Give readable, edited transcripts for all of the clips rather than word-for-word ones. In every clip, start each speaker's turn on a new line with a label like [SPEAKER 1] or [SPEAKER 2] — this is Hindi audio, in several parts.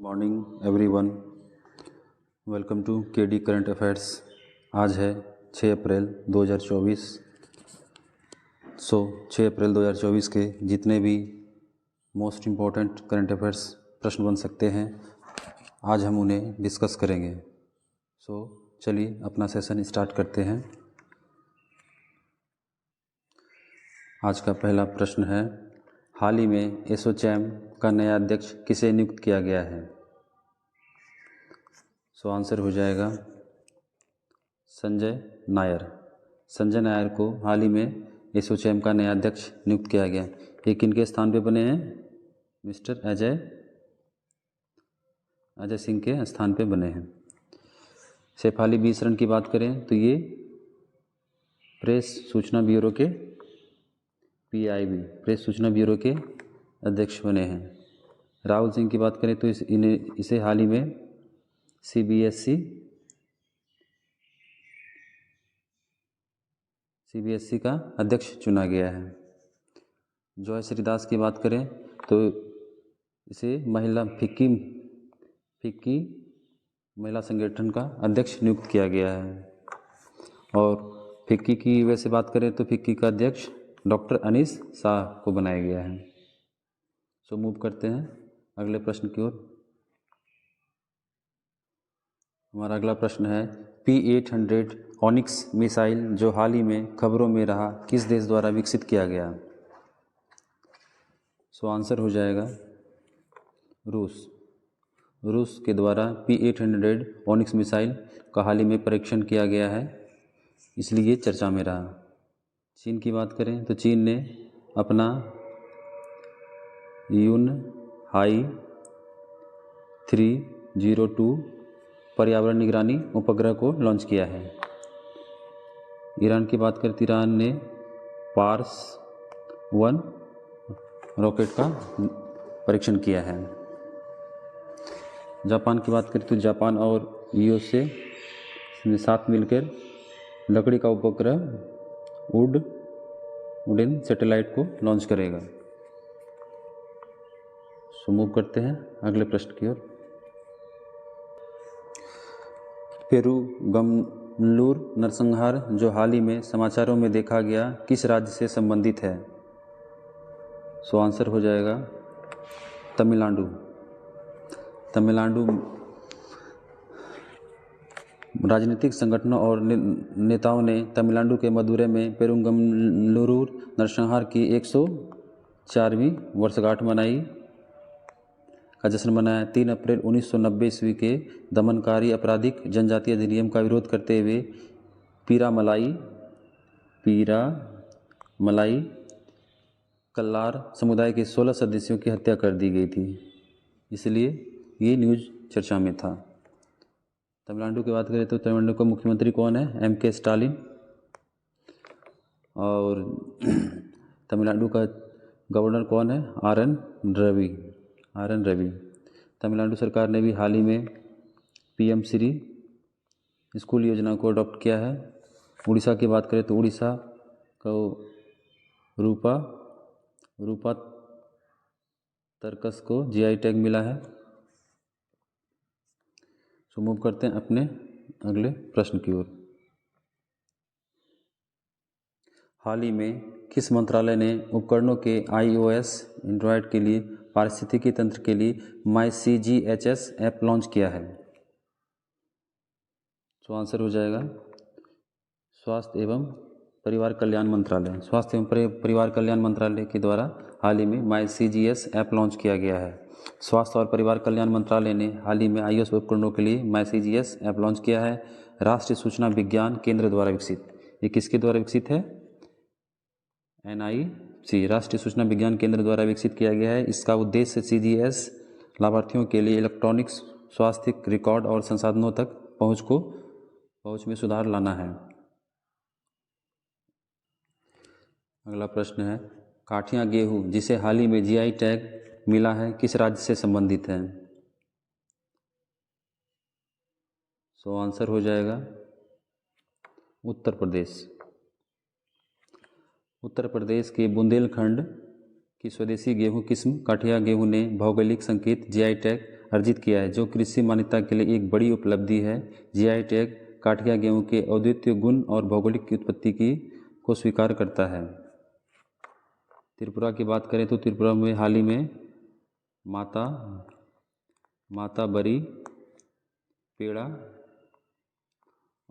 [SPEAKER 1] Morning everyone, welcome to KD current affairs. आज है 6 अप्रैल 2024। 6 अप्रैल 2024 के जितने भी मोस्ट इम्पॉर्टेंट करंट अफेयर्स प्रश्न बन सकते हैं, आज हम उन्हें डिस्कस करेंगे। चलिए अपना सेशन स्टार्ट करते हैं। आज का पहला प्रश्न है, हाल ही में एसोचैम का नया अध्यक्ष किसे नियुक्त किया गया है? आंसर हो जाएगा संजय नायर। संजय नायर को हाल ही में एसोचैम का नया अध्यक्ष नियुक्त किया गया। ये किनके स्थान पे बने हैं? मिस्टर अजय सिंह के स्थान पे बने हैं। शेफाली बी शरण की बात करें तो ये प्रेस सूचना ब्यूरो के PIB प्रेस सूचना ब्यूरो के अध्यक्ष बने हैं। राहुल सिंह की बात करें तो इसे हाल ही में CBSE का अध्यक्ष चुना गया है। जॉय श्रीदास की बात करें तो इसे महिला फिक्की महिला संगठन का अध्यक्ष नियुक्त किया गया है। और फिक्की की वैसे बात करें तो फिक्की का अध्यक्ष डॉक्टर अनीस शाह को बनाया गया है। मूव करते हैं अगले प्रश्न की ओर। हमारा अगला प्रश्न है, P-800 ऑनिक्स मिसाइल जो हाल ही में खबरों में रहा, किस देश द्वारा विकसित किया गया? आंसर हो जाएगा रूस के द्वारा P-800 ऑनिक्स मिसाइल का हाल ही में परीक्षण किया गया है, इसलिए चर्चा में रहा। चीन की बात करें तो चीन ने अपना यूनहाई 302 पर्यावरण निगरानी उपग्रह को लॉन्च किया है। ईरान की बात करें तो ईरान ने पार्स 1 रॉकेट का परीक्षण किया है। जापान की बात करें तो जापान और USA साथ मिलकर लकड़ी का उपग्रह वुडन सैटेलाइट को लॉन्च करेगा। मूव करते हैं अगले प्रश्न की ओर। पेरुगमल्लूर नरसंहार जो हाल ही में समाचारों में देखा गया, किस राज्य से संबंधित है? आंसर हो जाएगा तमिलनाडु। राजनीतिक संगठनों और नेताओं ने तमिलनाडु के मदुरै में पेरुगमल्लूर नरसंहार की 104वीं वर्षगांठ का जश्न मनाया। 3 अप्रैल 1990 ईस्वी के दमनकारी आपराधिक जनजातीय अधिनियम का विरोध करते हुए पीरामलाई कल्लार समुदाय के 16 सदस्यों की हत्या कर दी गई थी, इसलिए ये न्यूज़ चर्चा में था। तमिलनाडु की बात करें तो तमिलनाडु का मुख्यमंत्री कौन है? MK Stalin. और तमिलनाडु का गवर्नर कौन है? RN रवि। तमिलनाडु सरकार ने भी हाल ही में PM श्री स्कूल योजना को अडॉप्ट किया है। उड़ीसा की बात करें तो उड़ीसा को रूपा तर्कस को GI टैग मिला है। मूव करते हैं अपने अगले प्रश्न की ओर। हाल ही में किस मंत्रालय ने उपकरणों के iOS एंड्रॉयड के लिए पारिस्थितिकी तंत्र के लिए MyCGHS ऐप लॉन्च किया है? आंसर हो जाएगा स्वास्थ्य एवं परिवार कल्याण मंत्रालय के द्वारा हाल ही में MyCGS ऐप लॉन्च किया गया है। स्वास्थ्य और परिवार कल्याण मंत्रालय ने हाल ही में iOS उपकरणों के लिए MyCGS ऐप लॉन्च किया है। राष्ट्रीय सूचना विज्ञान केंद्र द्वारा विकसित। ये किसके द्वारा विकसित है? NIC राष्ट्रीय सूचना विज्ञान केंद्र द्वारा विकसित किया गया है। इसका उद्देश्य CGS लाभार्थियों के लिए इलेक्ट्रॉनिक स्वास्थ्य रिकॉर्ड और संसाधनों तक पहुंच में सुधार लाना है। अगला प्रश्न है, काठिया गेहूँ जिसे हाल ही में GI टैग मिला है, किस राज्य से संबंधित है? आंसर हो जाएगा उत्तर प्रदेश के बुंदेलखंड की स्वदेशी गेहूं किस्म काठिया गेहूं ने भौगोलिक संकेत GI टैग अर्जित किया है, जो कृषि मान्यता के लिए एक बड़ी उपलब्धि है। जीआई टैग काठिया गेहूं के अद्वितीय गुण और भौगोलिक उत्पत्ति की को स्वीकार करता है। त्रिपुरा की बात करें तो त्रिपुरा में हाल ही में माता बरी पेड़ा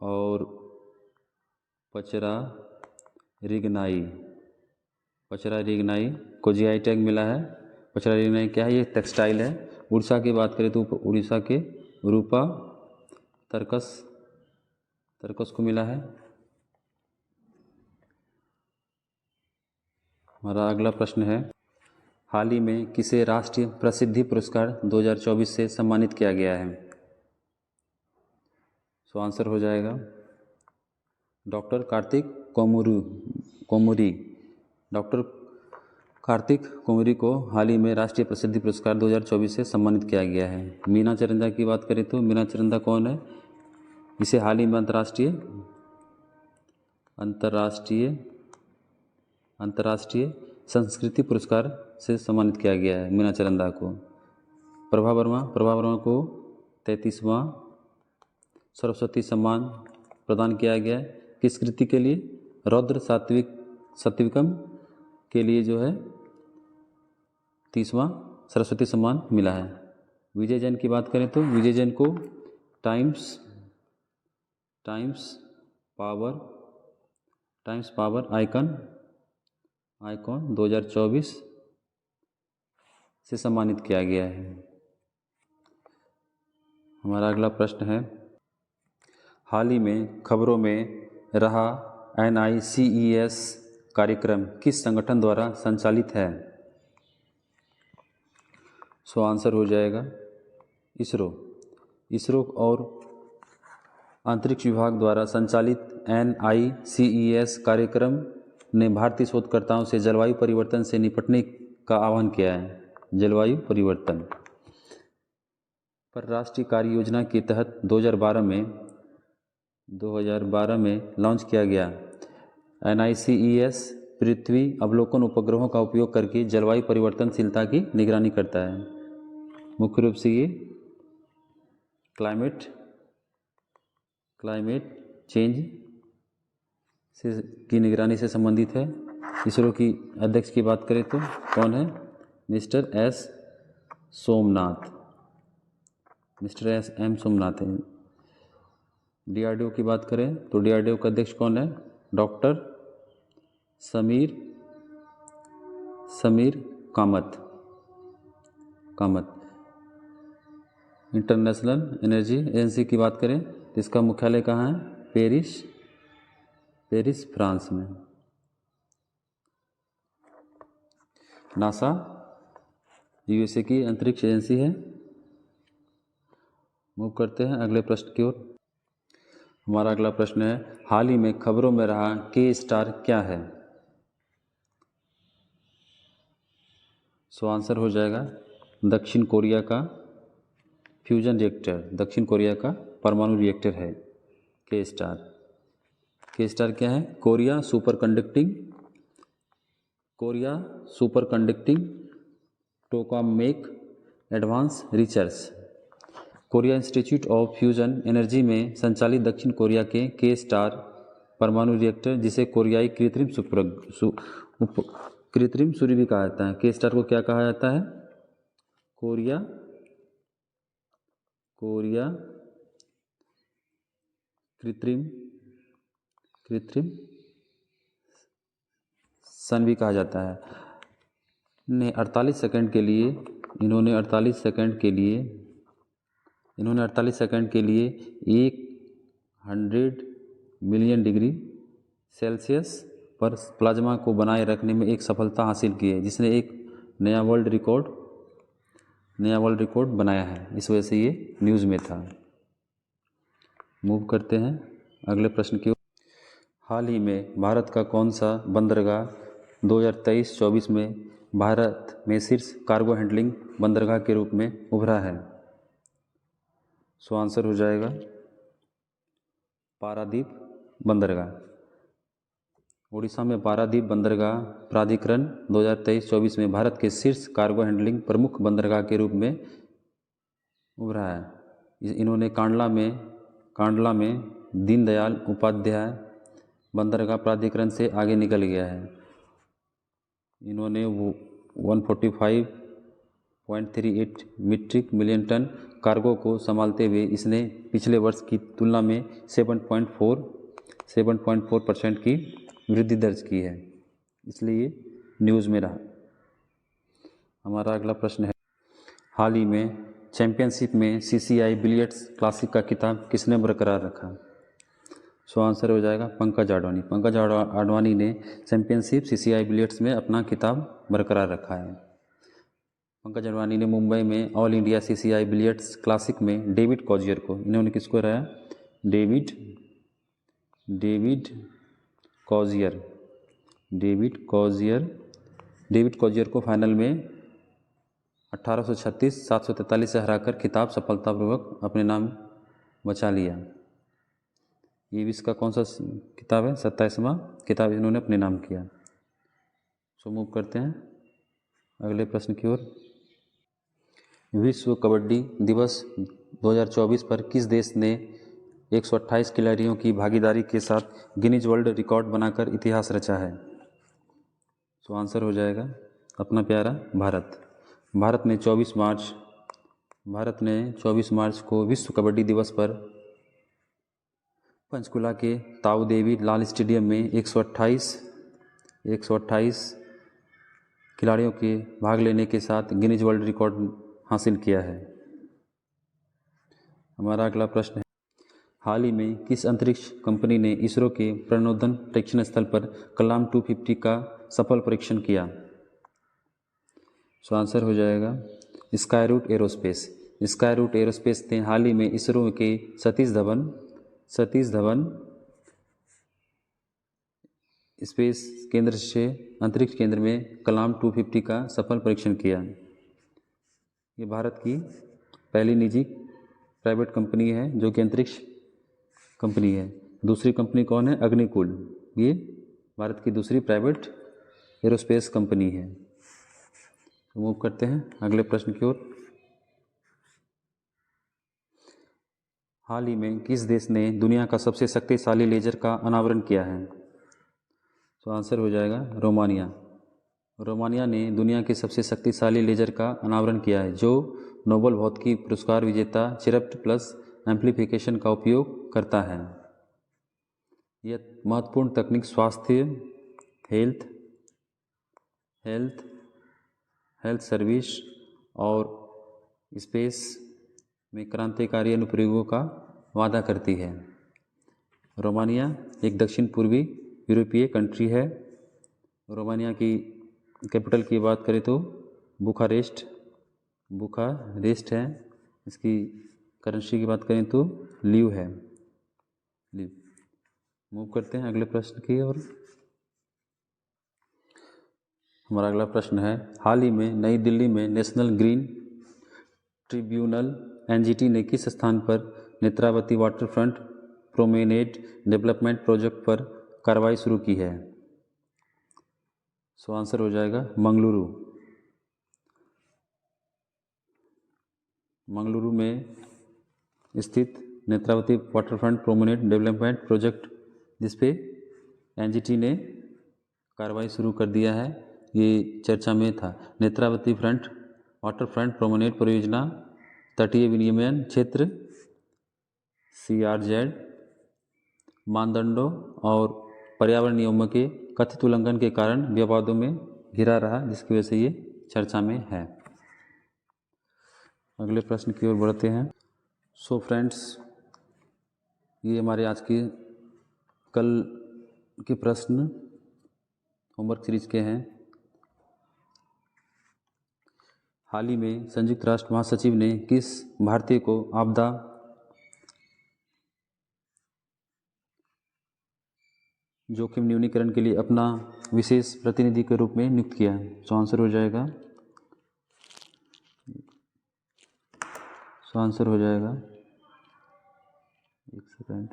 [SPEAKER 1] और पचरा रिगनाई को जीआई टैग मिला है। पचरा रिगनाई क्या है? ये टेक्सटाइल है। उड़ीसा की बात करें तो उड़ीसा के रूपा तरकस को मिला है। हमारा अगला प्रश्न है, हाल ही में किसे राष्ट्रीय प्रसिद्धि पुरस्कार 2024 से सम्मानित किया गया है? सो आंसर हो जाएगा डॉक्टर कार्तिक कोमुरी। डॉक्टर कार्तिक कोमुरी को हाल ही में राष्ट्रीय प्रसिद्धि पुरस्कार 2024 से सम्मानित किया गया है। मीना चरंदा की बात करें तो मीना चरंदा कौन है? इसे हाल ही में अंतर्राष्ट्रीय संस्कृति पुरस्कार से सम्मानित किया गया है मीना चरंदा को। प्रभा वर्मा को 33वां सरस्वती सम्मान प्रदान किया गया है। किस कृति के लिए? रौद्र सात्विकम के लिए जो है 30वां सरस्वती सम्मान मिला है। विजय जैन की बात करें तो विजय जैन को टाइम्स पावर आइकॉन 2024 से सम्मानित किया गया है। हमारा अगला प्रश्न है, हाल ही में खबरों में रहा NICES कार्यक्रम किस संगठन द्वारा संचालित है? सो आंसर हो जाएगा इसरो और अंतरिक्ष विभाग द्वारा संचालित NICES कार्यक्रम ने भारतीय शोधकर्ताओं से जलवायु परिवर्तन से निपटने का आह्वान किया है। जलवायु परिवर्तन पर राष्ट्रीय कार्य योजना के तहत 2012 में लॉन्च किया गया NICES पृथ्वी अवलोकन उपग्रहों का उपयोग करके जलवायु परिवर्तनशीलता की निगरानी करता है। मुख्य रूप से ये क्लाइमेट चेंज की निगरानी से संबंधित है। इसरो की अध्यक्ष की बात करें तो कौन है? मिस्टर एम सोमनाथ है। DRDO की बात करें तो DRDO का अध्यक्ष कौन है? Doctor Sameer Kamat. International energy agency की बात करें तो इसका मुख्यालय कहाँ है? पेरिस फ्रांस में। नासा USA की अंतरिक्ष एजेंसी है। मूव करते हैं अगले प्रश्न की ओर। हमारा अगला प्रश्न है, हाल ही में खबरों में रहा K-स्टार क्या है? सो आंसर हो जाएगा दक्षिण कोरिया का फ्यूजन रिएक्टर, दक्षिण कोरिया का परमाणु रिएक्टर है K-स्टार। K-स्टार क्या है? Korea superconducting tokamak advanced research. Korea Institute of Fusion Energy में संचालित दक्षिण कोरिया के K-स्टार परमाणु रिएक्टर, जिसे कोरियाई कृत्रिम सूर्य भी कहा जाता है। K-स्टार को क्या कहा जाता है? कोरिया कृत्रिम सन भी कहा जाता है। इन्होंने 48 सेकंड के लिए 100 मिलियन डिग्री सेल्सियस पर प्लाज्मा को बनाए रखने में एक सफलता हासिल की है, जिसने एक नया वर्ल्ड रिकॉर्ड बनाया है। इस वजह से ये न्यूज़ में था। मूव करते हैं अगले प्रश्न की ओर। हाल ही में भारत का कौन सा बंदरगाह 2023-24 में भारत में शीर्ष कार्गो हैंडलिंग बंदरगाह के रूप में उभरा है? सो आंसर हो जाएगा पारादीप बंदरगाह। उड़ीसा में पारादीप बंदरगाह प्राधिकरण 2023-24 में भारत के शीर्ष कार्गो हैंडलिंग प्रमुख बंदरगाह के रूप में उभरा है। इन्होंने कांडला में दीनदयाल उपाध्याय बंदरगाह प्राधिकरण से आगे निकल गया है। इन्होंने वो 145.38 मीट्रिक मिलियन टन कार्गो को संभालते हुए इसने पिछले वर्ष की तुलना में 7.4% की वृद्धि दर्ज की है, इसलिए न्यूज़ में रहा। हमारा अगला प्रश्न है, हाल ही में चैंपियनशिप में CCI बिलियर्ड्स क्लासिक का खिताब किसने बरकरार रखा? सो आंसर हो जाएगा पंकज आडवाणी। पंकज आडवाणी ने चैंपियनशिप CCI बिलियर्ड्स में अपना खिताब बरकरार रखा है। पंकज आडवाणी ने मुंबई में all India CCI billiards classic में डेविड कॉजियर को, इन्होंने किसको हराया? डेविड कॉजियर को फाइनल में 1836-743 से हराकर खिताब सफलतापूर्वक अपने नाम बचा लिया। ये विश्व का कौन सा किताब है? 27वां किताब इन्होंने अपने नाम किया। सो मूव करते हैं अगले प्रश्न की ओर। विश्व कबड्डी दिवस 2024 पर किस देश ने 128 खिलाड़ियों की भागीदारी के साथ गिनीज वर्ल्ड रिकॉर्ड बनाकर इतिहास रचा है? सो आंसर हो जाएगा अपना प्यारा भारत। भारत ने 24 मार्च को विश्व कबड्डी दिवस पर पंचकुला के ताऊ देवी लाल स्टेडियम में 128 खिलाड़ियों के भाग लेने के साथ गिनीज वर्ल्ड रिकॉर्ड हासिल किया है। हमारा अगला प्रश्न है, हाल ही में किस अंतरिक्ष कंपनी ने इसरो के प्रणोदन परीक्षण स्थल पर कलाम 250 का सफल परीक्षण किया? सो आंसर हो जाएगा स्काईरूट एरोस्पेस ने हाल ही में इसरो के सतीश धवन स्पेस केंद्र से अंतरिक्ष केंद्र में कलाम 250 का सफल परीक्षण किया। ये भारत की पहली निजी प्राइवेट कंपनी है जो कि अंतरिक्ष कंपनी है। दूसरी कंपनी कौन है? अग्निकुल। ये भारत की दूसरी प्राइवेट एरोस्पेस कंपनी है। मूव करते हैं अगले प्रश्न की ओर। हाल ही में किस देश ने दुनिया का सबसे शक्तिशाली लेजर का अनावरण किया है? तो आंसर हो जाएगा रोमानिया ने दुनिया के सबसे शक्तिशाली लेजर का अनावरण किया है, जो नोबेल भौतिकी पुरस्कार विजेता चिरप्ट प्लस एम्प्लीफिकेशन का उपयोग करता है। यह महत्वपूर्ण तकनीक स्वास्थ्य, हेल्थ सर्विस और स्पेस में क्रांतिकारी अनुप्रयोगों का वादा करती है। रोमानिया एक दक्षिण पूर्वी यूरोपीय कंट्री है। रोमानिया की कैपिटल की बात करें तो बुखारेस्ट है। इसकी करेंसी की बात करें तो लीव है। मूव करते हैं अगले प्रश्न की ओर। हमारा अगला प्रश्न है, हाल ही में नई दिल्ली में नेशनल ग्रीन ट्रिब्यूनल NGT ने किस स्थान पर Netravati waterfront promenade development project पर कार्रवाई शुरू की है? सो आंसर हो जाएगा मंगलुरु में स्थित Netravati waterfront promenade development project, जिस पे NGT ने कार्रवाई शुरू कर दिया है, ये चर्चा में था। नेत्रावती वाटरफ्रंट प्रोमेनेड परियोजना तटीय विनियमन क्षेत्र CRZ मानदंडों और पर्यावरण नियमों के कथित उल्लंघन के कारण विवादों में घिरा रहा, जिसकी वजह से ये चर्चा में है। अगले प्रश्न की ओर बढ़ते हैं। सो फ्रेंड्स, ये हमारे आज की कल के प्रश्न होमवर्क सीरीज के हैं। हाल ही में संयुक्त राष्ट्र महासचिव ने किस भारतीय को आपदा जोखिम न्यूनीकरण के लिए अपना विशेष प्रतिनिधि के रूप में नियुक्त किया है? सो आंसर हो जाएगा एक second,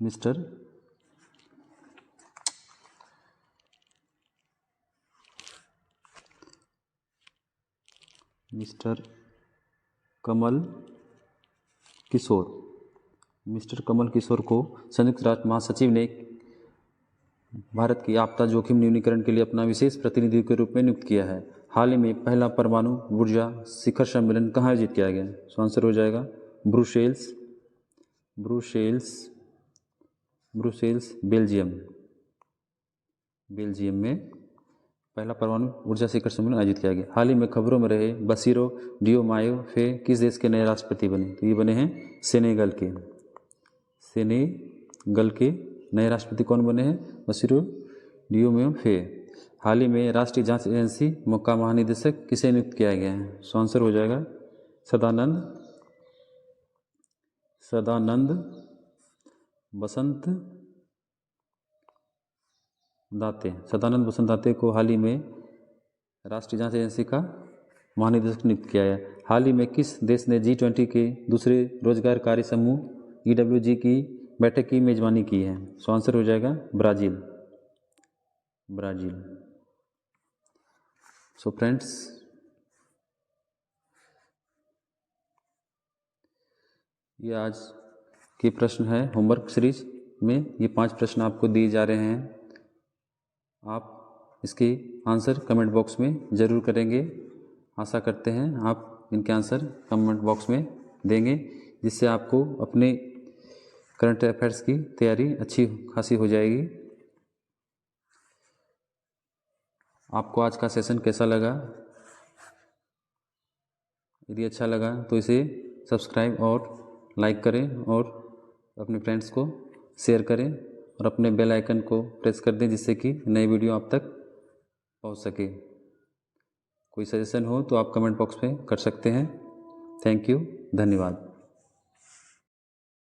[SPEAKER 1] mister mister Kamal Kishore. Mister Kamal Kishore को संयुक्त राष्ट्र महासचिव ने भारत की आपदा जोखिम न्यूनीकरण के लिए अपना विशेष प्रतिनिधि के रूप में नियुक्त किया है। हाल ही में पहला परमाणु ऊर्जा शिखर सम्मेलन कहाँ आयोजित किया गया? सो आंसर हो जाएगा ब्रुसेल्स बेल्जियम में पहला परमाणु ऊर्जा शिखर सम्मेलन आयोजित किया गया। हाल ही में खबरों में रहे बसीरो डियोमायो फे किस देश के नए राष्ट्रपति बने? तो ये बने हैं सेनेगल के नए राष्ट्रपति कौन बने हैं? बसीरो डियोमायो फे। हाल ही में राष्ट्रीय जांच एजेंसी का महानिदेशक किसे नियुक्त किया गया है? सो आंसर हो जाएगा सदानंद बसंत दाते को हाल ही में राष्ट्रीय जांच एजेंसी का महानिदेशक नियुक्त किया है। हाल ही में किस देश ने G20 के दूसरे रोजगार कार्य समूह EWG की बैठक की मेजबानी की है? सो आंसर हो जाएगा ब्राज़ील। सो फ्रेंड्स, ये आज के प्रश्न है होमवर्क सीरीज में। ये 5 प्रश्न आपको दिए जा रहे हैं। आप इसके आंसर कमेंट बॉक्स में ज़रूर करेंगे। आशा करते हैं आप इनके आंसर कमेंट बॉक्स में देंगे, जिससे आपको अपने करंट अफेयर्स की तैयारी अच्छी खासी हो जाएगी। आपको आज का सेशन कैसा लगा? यदि अच्छा लगा तो इसे सब्सक्राइब और लाइक करें और अपने फ्रेंड्स को शेयर करें और अपने बेल आइकन को प्रेस कर दें, जिससे कि नई वीडियो आप तक पहुंच सके। कोई सजेशन हो तो आप कमेंट बॉक्स में कर सकते हैं। थैंक यू, धन्यवाद।